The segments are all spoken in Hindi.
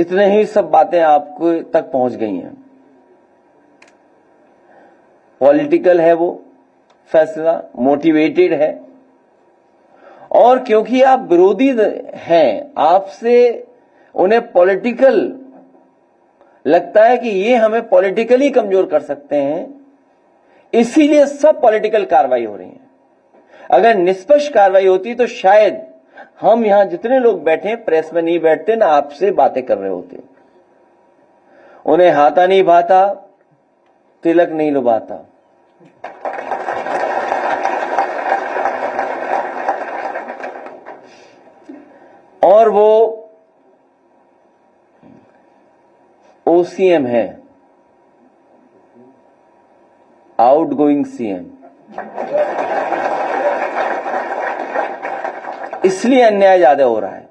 इतने ही सब बातें आपको तक पहुंच गई हैं। पॉलिटिकल है वो फैसला, मोटिवेटेड है, और क्योंकि आप विरोधी हैं, आपसे उन्हें पॉलिटिकल लगता है कि ये हमें पॉलिटिकली कमजोर कर सकते हैं, इसीलिए सब पॉलिटिकल कार्रवाई हो रही है। अगर निष्पक्ष कार्रवाई होती तो शायद हम यहां जितने लोग बैठे प्रेस में नहीं बैठते, ना आपसे बातें कर रहे होते। उन्हें हाथा नहीं भाता, तिलक नहीं लुभाता। और वो ओसीएम है, आउटगोइंग सीएम, इसलिए अन्याय ज्यादा हो रहा है,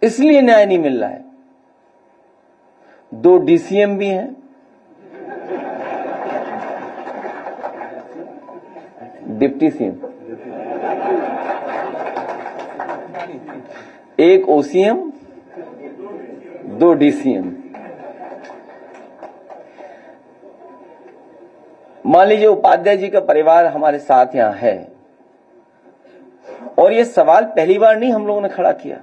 इसलिए न्याय नहीं मिल रहा है। 2 डीसीएम भी हैं, डिप्टी सीएम, 1 ओसीएम, 2 डीसीएम। मान लीजिए उपाध्याय जी का परिवार हमारे साथ यहां है, और ये सवाल पहली बार नहीं हम लोगों ने खड़ा किया।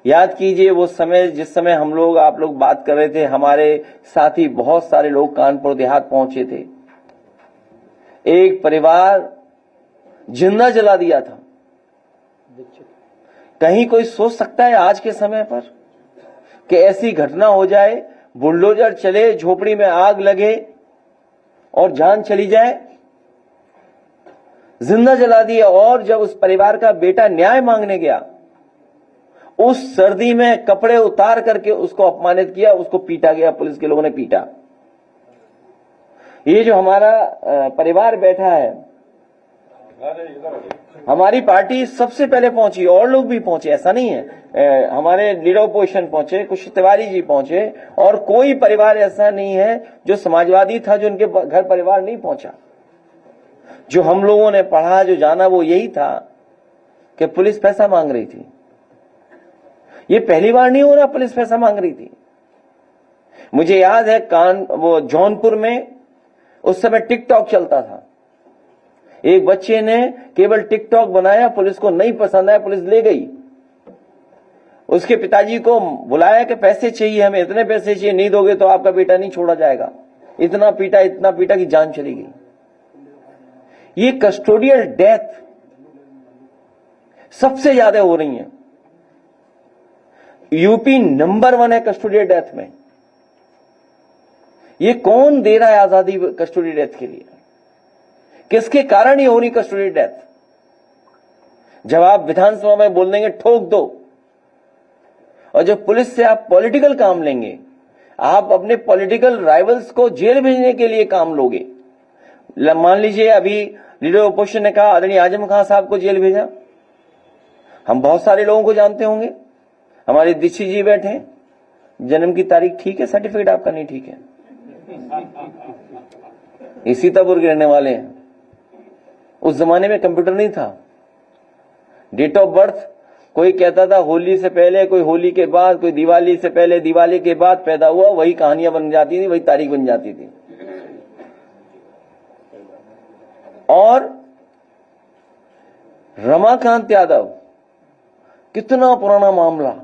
याद कीजिए वो समय, जिस समय हम लोग, आप लोग बात कर रहे थे, हमारे साथी बहुत सारे लोग कानपुर देहात पहुंचे थे। एक परिवार जिंदा जला दिया था। कहीं कोई सोच सकता है आज के समय पर कि ऐसी घटना हो जाए, बुलडोजर चले, झोपड़ी में आग लगे और जान चली जाए? जिंदा जला दिया। और जब उस परिवार का बेटा न्याय मांगने गया, उस सर्दी में कपड़े उतार करके उसको अपमानित किया, उसको पीटा गया, पुलिस के लोगों ने पीटा। ये जो हमारा परिवार बैठा है, हमारी पार्टी सबसे पहले पहुंची, और लोग भी पहुंचे, ऐसा नहीं है। हमारे लीडर ऑपोजिशन पहुंचे, कुछ तिवारी जी पहुंचे, और कोई परिवार ऐसा नहीं है जो समाजवादी था जो उनके घर परिवार नहीं पहुंचा। जो हम लोगों ने पढ़ा, जो जाना, वो यही था कि पुलिस पैसा मांग रही थी। ये पहली बार नहीं हो रहा, पुलिस पैसा मांग रही थी। मुझे याद है वो जौनपुर में उस समय टिकटॉक चलता था। एक बच्चे ने केवल टिकटॉक बनाया, पुलिस को नहीं पसंद आया, पुलिस ले गई। उसके पिताजी को बुलाया कि पैसे चाहिए, हमें इतने पैसे चाहिए, नहीं दोगे तो आपका बेटा नहीं छोड़ा जाएगा। इतना पीटा कि जान चली गई। ये कस्टोडियल डेथ सबसे ज्यादा हो रही है। यूपी नंबर 1 है कस्टोडियल डेथ में। ये कौन दे रहा है आजादी कस्टोडियल डेथ के लिए? किसके कारण ये हो रही कस्टोडियल डेथ? जब आप विधानसभा में बोल देंगे ठोक दो, और जब पुलिस से आप पॉलिटिकल काम लेंगे, आप अपने पॉलिटिकल राइवल्स को जेल भेजने के लिए काम लोगे। मान लीजिए अभी लीडर ऑपोजिशन ने कहा आदरणीय आजम खान साहब को जेल भेजा। हम बहुत सारे लोगों को जानते होंगे। हमारे दीक्षित जी बैठे हैं, जन्म की तारीख ठीक है, सर्टिफिकेट आपका नहीं ठीक है, इसी सीतापुर के रहने वाले हैं। उस जमाने में कंप्यूटर नहीं था। डेट ऑफ बर्थ कोई कहता था होली से पहले, कोई होली के बाद, कोई दिवाली से पहले, दिवाली के बाद पैदा हुआ, वही कहानियां बन जाती थी, वही तारीख बन जाती थी। और रमाकांत यादव, कितना पुराना मामला।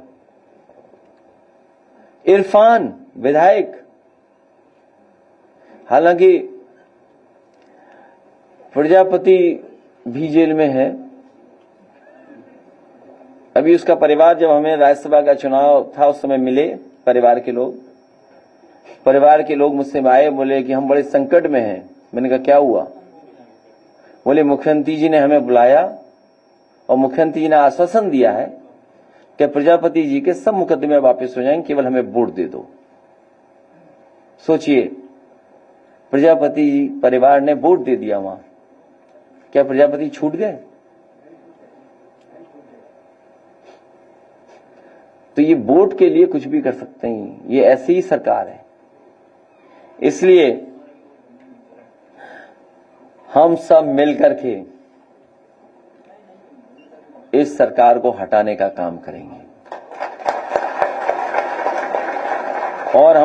इरफान विधायक, हालांकि प्रजापति भी जेल में है। अभी उसका परिवार, जब हमें राज्यसभा का चुनाव था उस समय मिले परिवार के लोग मुझसे आए, बोले कि हम बड़े संकट में हैं। मैंने कहा क्या हुआ? बोले मुख्यमंत्री जी ने हमें बुलाया और मुख्यमंत्री जी ने आश्वासन दिया है कि प्रजापति जी के सब मुकदमे वापस हो जाएंगे, केवल हमें वोट दे दो। सोचिए, प्रजापति जी परिवार ने वोट दे दिया वहां, क्या प्रजापति छूट गए? तो ये वोट के लिए कुछ भी कर सकते हैं, ये ऐसी ही सरकार है। इसलिए हम सब मिलकर के इस सरकार को हटाने का काम करेंगे। और हम